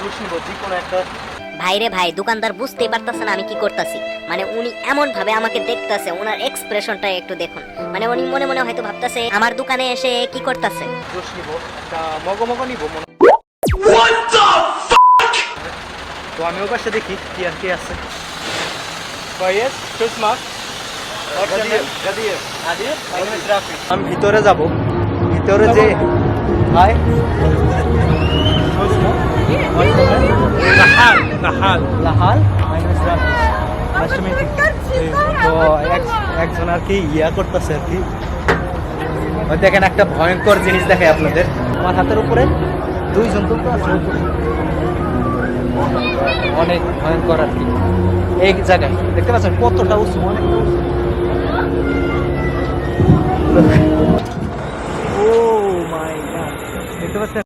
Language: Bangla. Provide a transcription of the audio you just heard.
জুস নিব যে কোনো একটা। ভাই রে ভাই, দোকানদার বুঝতেই পারতাছে না আমি কি করতেছি। মানে উনি এমন ভাবে আমাকে দেখতাছে, ওনার এক্সপ্রেশনটা একটু দেখুন। মানে উনি মনে মনে হয়তো ভাবতাছে আমার দোকানে এসে কি করতেছে। জুস নিব একটা, মগো নিব মনে। তো আমি ওর পাশে দেখি কি আর কি আছে। কয়েস সুষমা আমি ভিতরে যাব, ভিতরে যে হাই লাহাল লাহাল তো একজন আর কি ইয়া করতেছে আর কি। ওই দেখেন একটা ভয়ঙ্কর জিনিস দেখে আপনাদের, আমার হাতের উপরে দুইজন তো আছে, অনেক ভয়ঙ্কর আর কি। এই জায়গায় দেখতে পাচ্ছেন কতটা উঁচু, অনেক ও মাই গড, দেখতে পাচ্ছেন।